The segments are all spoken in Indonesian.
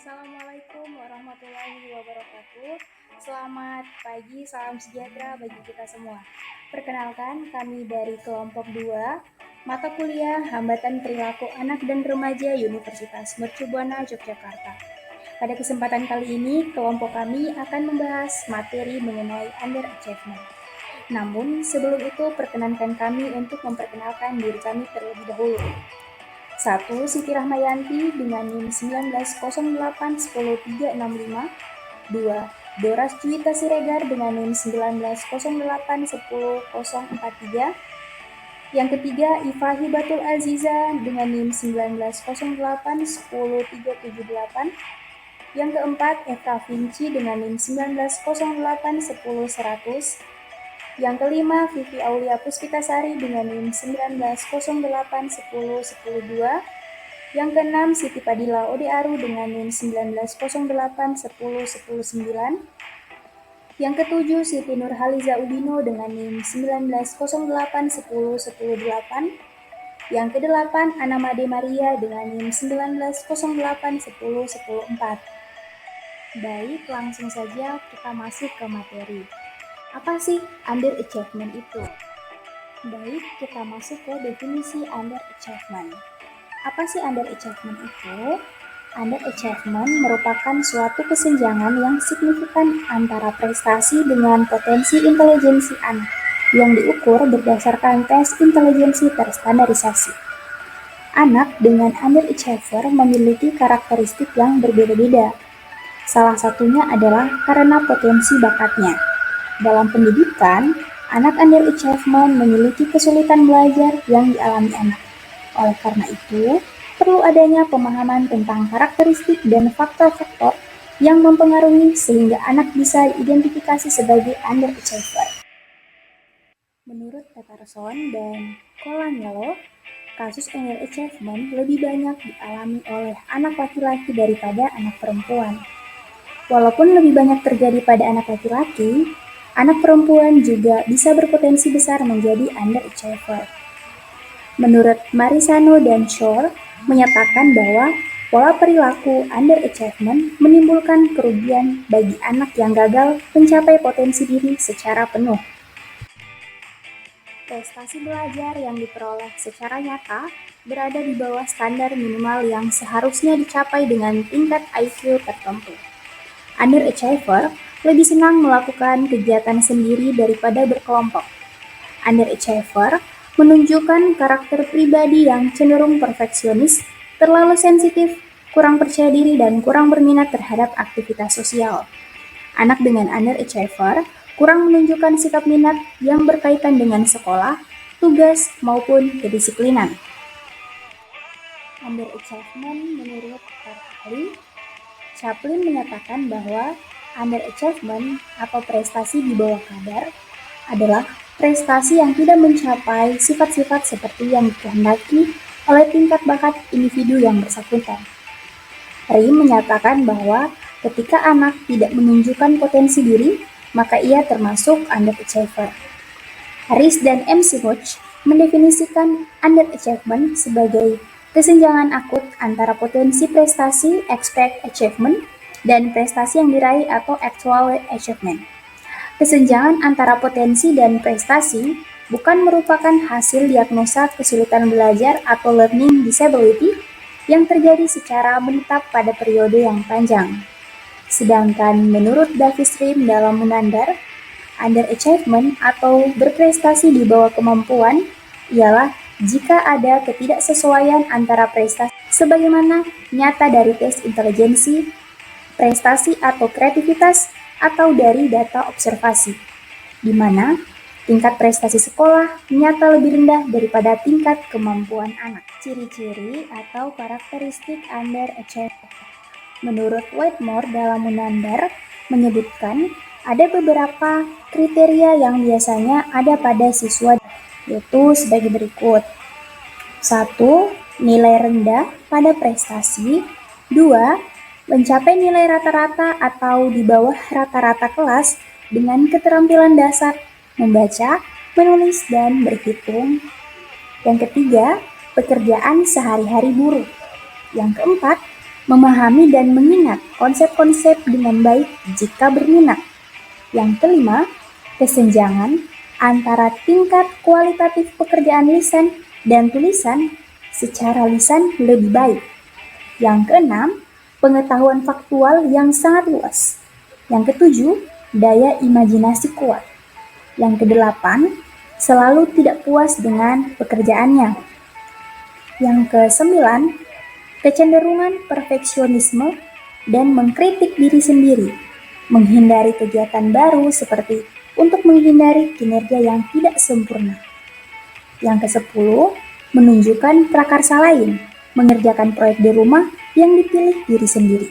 Assalamualaikum warahmatullahi wabarakatuh. Selamat pagi, salam sejahtera bagi kita semua. Perkenalkan, kami dari kelompok 2, mata kuliah Hambatan Perilaku Anak dan Remaja Universitas Mercu Buana Yogyakarta. Pada kesempatan kali ini, kelompok kami akan membahas materi mengenai underachievement. Namun, sebelum itu perkenankan kami untuk memperkenalkan diri kami terlebih dahulu. 1. Siti Rahmayanti dengan NIM 1908-10365. 2. Doras Juwita Siregar dengan NIM 1908-10043. Yang ketiga, Ifa Hibatul Aziza dengan NIM 1908-10378. Yang keempat, Eva Vinci dengan NIM 1908-10100. Yang kelima, Vivi Aulia Puspitasari dengan NIM 1908-10102. Yang keenam, Siti Padilla Ode Aru dengan NIM 1908-10109. Yang ketujuh, Siti Nurhaliza Ubino dengan NIM 1908-10118. Yang kedelapan, Ana Made Maria dengan NIM 1908-10104. Baik, langsung saja kita masuk ke materi. Apa sih underachievement itu? Baik, kita masuk ke definisi underachievement. Apa sih underachievement itu? Underachievement merupakan suatu kesenjangan yang signifikan antara prestasi dengan potensi intelijensi anak yang diukur berdasarkan tes intelijensi terstandarisasi. Anak dengan underachiever memiliki karakteristik yang berbeda-beda. Salah satunya adalah karena potensi bakatnya. Dalam pendidikan, anak underachievement memiliki kesulitan belajar yang dialami anak. Oleh karena itu, perlu adanya pemahaman tentang karakteristik dan faktor-faktor yang mempengaruhi sehingga anak bisa diidentifikasi sebagai underachiever. Menurut Peterson dan Colangelo, kasus underachievement lebih banyak dialami oleh anak laki-laki daripada anak perempuan. Walaupun lebih banyak terjadi pada anak laki-laki, anak perempuan juga bisa berpotensi besar menjadi underachiever. Menurut Marisano dan Shore, menyatakan bahwa pola perilaku underachievement menimbulkan kerugian bagi anak yang gagal mencapai potensi diri secara penuh. Prestasi belajar yang diperoleh secara nyata berada di bawah standar minimal yang seharusnya dicapai dengan tingkat IQ tertentu. Underachiever lebih senang melakukan kegiatan sendiri daripada berkelompok. Underachiever menunjukkan karakter pribadi yang cenderung perfeksionis, terlalu sensitif, kurang percaya diri, dan kurang berminat terhadap aktivitas sosial. Anak dengan underachiever kurang menunjukkan sikap minat yang berkaitan dengan sekolah, tugas, maupun kedisiplinan. Underachievement menurut ahli Chaplin menyatakan bahwa underachievement atau prestasi di bawah kadar adalah prestasi yang tidak mencapai sifat-sifat seperti yang dikehendaki oleh tingkat bakat individu yang bersangkutan. Ri menyatakan bahwa ketika anak tidak menunjukkan potensi diri, maka ia termasuk underachiever. Harris dan M. Simoch mendefinisikan underachievement sebagai kesenjangan akut antara potensi prestasi expect achievement dan prestasi yang diraih atau actual achievement. Kesenjangan antara potensi dan prestasi bukan merupakan hasil diagnosa kesulitan belajar atau learning disability yang terjadi secara menetap pada periode yang panjang. Sedangkan menurut Davis Rim dalam Munandar, underachievement atau berprestasi di bawah kemampuan ialah jika ada ketidaksesuaian antara prestasi sebagaimana nyata dari tes intelijensi, prestasi atau kreativitas, atau dari data observasi, di mana tingkat prestasi sekolah nyata lebih rendah daripada tingkat kemampuan anak. Ciri-ciri atau karakteristik underachiever. Menurut Whitmore dalam Munandar menyebutkan ada beberapa kriteria yang biasanya ada pada siswa, yaitu sebagai berikut. 1. Nilai rendah pada prestasi. 2. Mencapai nilai rata-rata atau di bawah rata-rata kelas dengan keterampilan dasar membaca, menulis, dan berhitung. Yang ketiga, pekerjaan sehari-hari buruk. Yang keempat, memahami dan mengingat konsep-konsep dengan baik jika berminat. Yang kelima, kesenjangan antara tingkat kualitatif pekerjaan lisan dan tulisan secara lisan lebih baik. Yang keenam, pengetahuan faktual yang sangat luas. Yang ketujuh, daya imajinasi kuat. Yang kedelapan, selalu tidak puas dengan pekerjaannya. Yang kesembilan, kecenderungan perfeksionisme dan mengkritik diri sendiri, menghindari kegiatan baru seperti untuk menghindari kinerja yang tidak sempurna. Yang kesepuluh, menunjukkan prakarsa lain, mengerjakan proyek di rumah yang dipilih diri sendiri.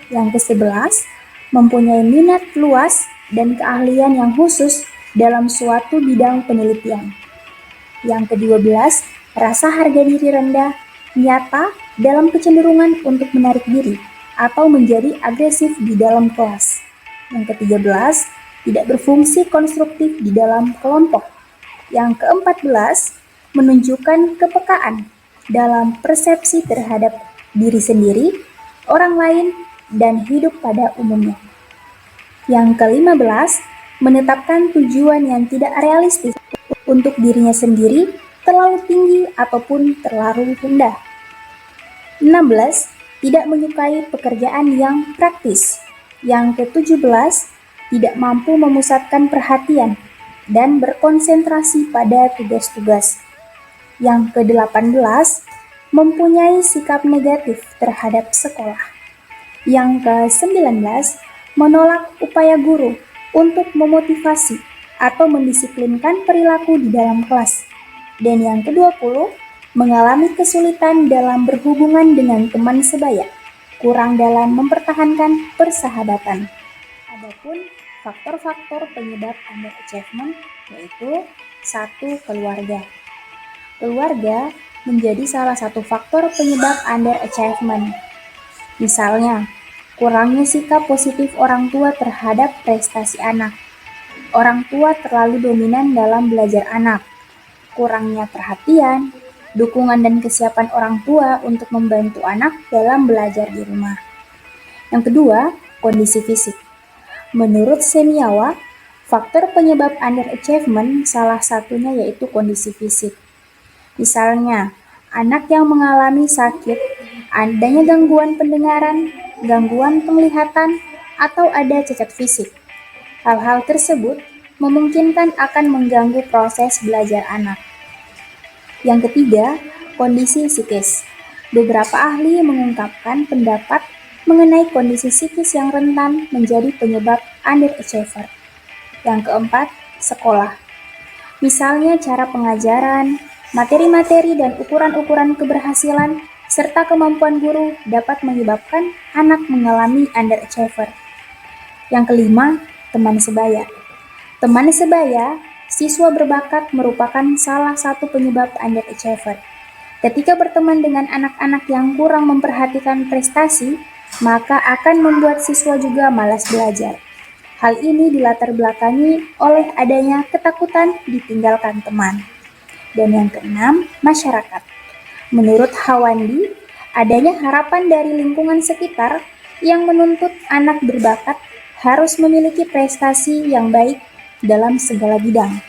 Yang kesebelas, mempunyai minat luas dan keahlian yang khusus dalam suatu bidang penelitian. Yang ke-12, rasa harga diri rendah, nyata dalam kecenderungan untuk menarik diri atau menjadi agresif di dalam kelas. Yang ke-13, tidak berfungsi konstruktif di dalam kelompok. Yang ke-14, menunjukkan kepekaan dalam persepsi terhadap diri sendiri, orang lain, dan hidup pada umumnya. Yang ke-15, menetapkan tujuan yang tidak realistis untuk dirinya sendiri, terlalu tinggi ataupun terlalu rendah. 16, tidak menyukai pekerjaan yang praktis. Yang ke-17, tidak mampu memusatkan perhatian dan berkonsentrasi pada tugas-tugas. Yang ke-18, mempunyai sikap negatif terhadap sekolah. Yang ke-19, menolak upaya guru untuk memotivasi atau mendisiplinkan perilaku di dalam kelas. Dan yang ke-20, mengalami kesulitan dalam berhubungan dengan teman sebaya, kurang dalam mempertahankan persahabatan. Adapun faktor-faktor penyebab underachievement yaitu 1. Keluarga. Keluarga menjadi salah satu faktor penyebab underachievement. Misalnya, kurangnya sikap positif orang tua terhadap prestasi anak. Orang tua terlalu dominan dalam belajar anak. Kurangnya perhatian, dukungan dan kesiapan orang tua untuk membantu anak dalam belajar di rumah. Yang kedua, kondisi fisik. Menurut Semiawa, faktor penyebab underachievement salah satunya yaitu kondisi fisik. Misalnya, anak yang mengalami sakit, adanya gangguan pendengaran, gangguan penglihatan, atau ada cacat fisik. Hal-hal tersebut memungkinkan akan mengganggu proses belajar anak. Yang ketiga, kondisi psikis. Beberapa ahli mengungkapkan pendapat mengenai kondisi psikis yang rentan menjadi penyebab underachiever. Yang keempat, sekolah. Misalnya cara pengajaran, materi-materi dan ukuran-ukuran keberhasilan, serta kemampuan guru dapat menyebabkan anak mengalami underachiever. Yang kelima, teman sebaya. Teman sebaya, siswa berbakat merupakan salah satu penyebab underachiever. Ketika berteman dengan anak-anak yang kurang memperhatikan prestasi, maka akan membuat siswa juga malas belajar. Hal ini dilatar belakangi oleh adanya ketakutan ditinggalkan teman. Dan yang keenam, masyarakat. Menurut Hawandi, adanya harapan dari lingkungan sekitar yang menuntut anak berbakat harus memiliki prestasi yang baik dalam segala bidang.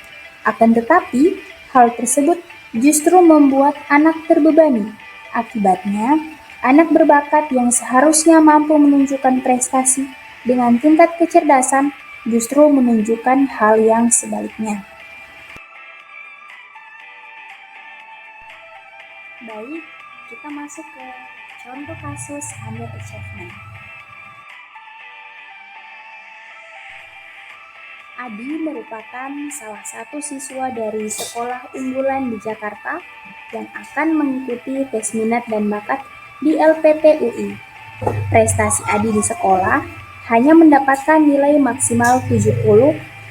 Akan tetapi, hal tersebut justru membuat anak terbebani. Akibatnya, anak berbakat yang seharusnya mampu menunjukkan prestasi dengan tingkat kecerdasan justru menunjukkan hal yang sebaliknya. Baik, kita masuk ke contoh kasus underachievement. Adi merupakan salah satu siswa dari sekolah unggulan di Jakarta yang akan mengikuti tes minat dan bakat di LPT UI. Prestasi Adi di sekolah hanya mendapatkan nilai maksimal 70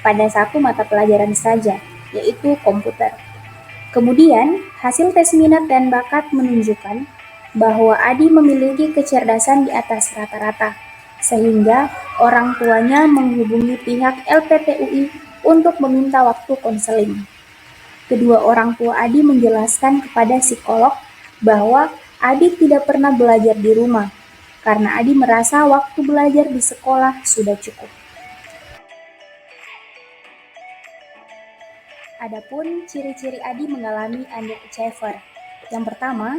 pada satu mata pelajaran saja, yaitu komputer. Kemudian, hasil tes minat dan bakat menunjukkan bahwa Adi memiliki kecerdasan di atas rata-rata, sehingga orang tuanya menghubungi pihak LPT UI untuk meminta waktu konseling. Kedua orang tua Adi menjelaskan kepada psikolog bahwa Adi tidak pernah belajar di rumah, karena Adi merasa waktu belajar di sekolah sudah cukup. Adapun ciri-ciri Adi mengalami underachiever. Yang pertama,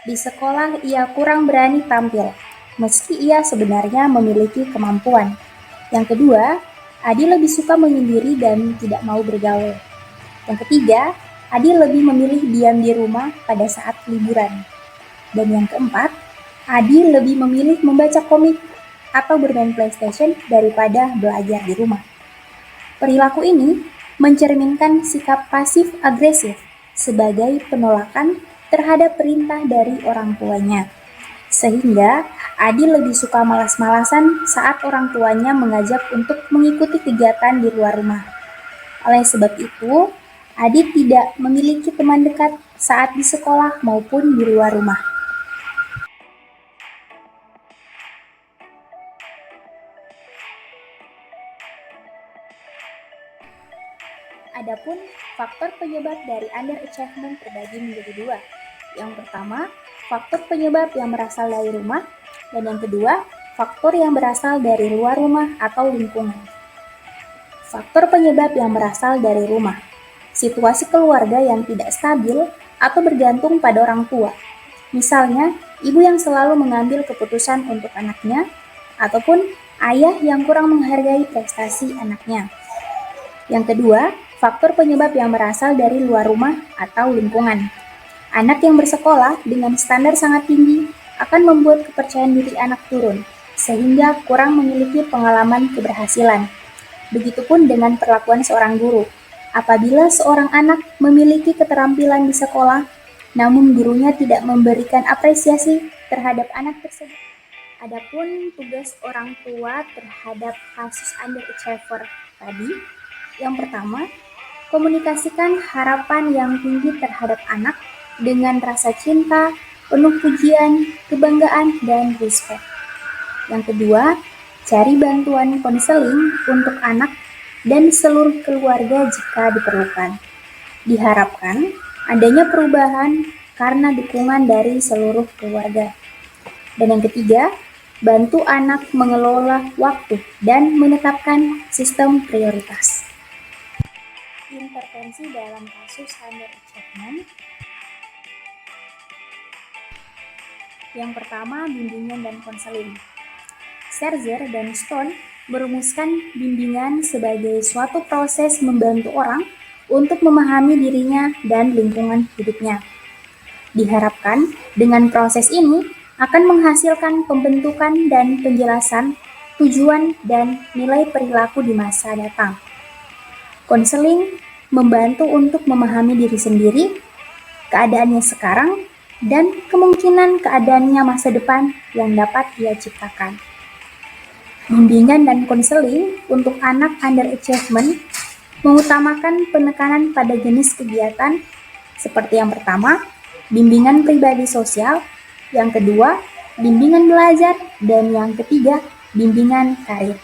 di sekolah ia kurang berani tampil, meski ia sebenarnya memiliki kemampuan. Yang kedua, Adi lebih suka menyendiri dan tidak mau bergaul. Yang ketiga, Adi lebih memilih diam di rumah pada saat liburan. Dan yang keempat, Adi lebih memilih membaca komik atau bermain PlayStation daripada belajar di rumah. Perilaku ini mencerminkan sikap pasif-agresif sebagai penolakan terhadap perintah dari orang tuanya. Sehingga Adi lebih suka malas-malasan saat orang tuanya mengajak untuk mengikuti kegiatan di luar rumah. Oleh sebab itu, Adi tidak memiliki teman dekat saat di sekolah maupun di luar rumah. Adapun faktor penyebab dari underachievement terbagi menjadi dua. Yang pertama, faktor penyebab yang berasal dari rumah, dan yang kedua, faktor yang berasal dari luar rumah atau lingkungan. Faktor penyebab yang berasal dari rumah. Situasi keluarga yang tidak stabil atau bergantung pada orang tua. Misalnya, ibu yang selalu mengambil keputusan untuk anaknya, ataupun ayah yang kurang menghargai prestasi anaknya. Yang kedua, faktor penyebab yang berasal dari luar rumah atau lingkungan. Anak yang bersekolah dengan standar sangat tinggi akan membuat kepercayaan diri anak turun, sehingga kurang memiliki pengalaman keberhasilan. Begitupun dengan perlakuan seorang guru. Apabila seorang anak memiliki keterampilan di sekolah, namun gurunya tidak memberikan apresiasi terhadap anak tersebut. Adapun tugas orang tua terhadap kasus underachiever tadi, yang pertama, komunikasikan harapan yang tinggi terhadap anak dengan rasa cinta, penuh pujian, kebanggaan, dan respect. Yang kedua, cari bantuan konseling untuk anak dan seluruh keluarga jika diperlukan. Diharapkan adanya perubahan karena dukungan dari seluruh keluarga. Dan yang ketiga, bantu anak mengelola waktu dan menetapkan sistem prioritas. Intervensi dalam kasus underachievement. Yang pertama, bimbingan dan konseling. Scherzer dan Stone merumuskan bimbingan sebagai suatu proses membantu orang untuk memahami dirinya dan lingkungan hidupnya. Diharapkan dengan proses ini akan menghasilkan pembentukan dan penjelasan tujuan dan nilai perilaku di masa datang. Konseling membantu untuk memahami diri sendiri, keadaannya sekarang, dan kemungkinan keadaannya masa depan yang dapat ia ciptakan. Bimbingan dan konseling untuk anak underachievement mengutamakan penekanan pada jenis kegiatan seperti yang pertama, bimbingan pribadi sosial, yang kedua, bimbingan belajar, dan yang ketiga, bimbingan karir.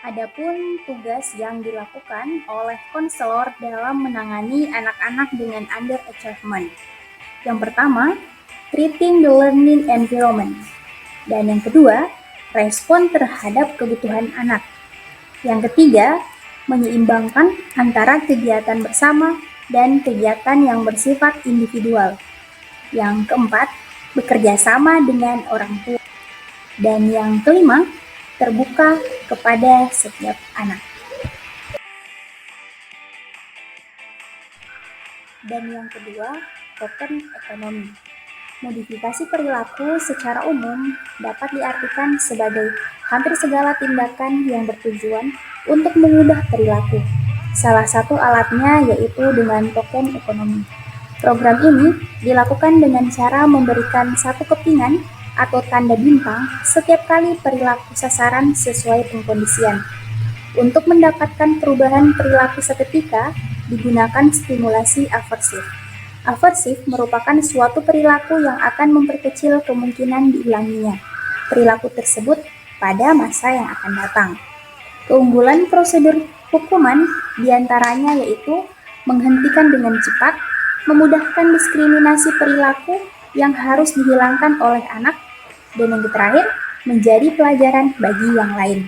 Adapun tugas yang dilakukan oleh konselor dalam menangani anak-anak dengan underachievement. Yang pertama, treating the learning environment. Dan yang kedua, respon terhadap kebutuhan anak. Yang ketiga, menyeimbangkan antara kegiatan bersama dan kegiatan yang bersifat individual. Yang keempat, bekerja sama dengan orang tua. Dan yang kelima, terbuka kepada setiap anak. Dan yang kedua, token ekonomi. Modifikasi perilaku secara umum dapat diartikan sebagai hampir segala tindakan yang bertujuan untuk mengubah perilaku. Salah satu alatnya yaitu dengan token ekonomi. Program ini dilakukan dengan cara memberikan satu kepingan atau tanda bintang setiap kali perilaku sasaran sesuai pengkondisian. Untuk mendapatkan perubahan perilaku seketika, digunakan stimulasi aversif. Aversif merupakan suatu perilaku yang akan memperkecil kemungkinan diulanginya perilaku tersebut pada masa yang akan datang. Keunggulan prosedur hukuman diantaranya yaitu menghentikan dengan cepat, memudahkan diskriminasi perilaku yang harus dihilangkan oleh anak, dan yang terakhir, menjadi pelajaran bagi yang lain.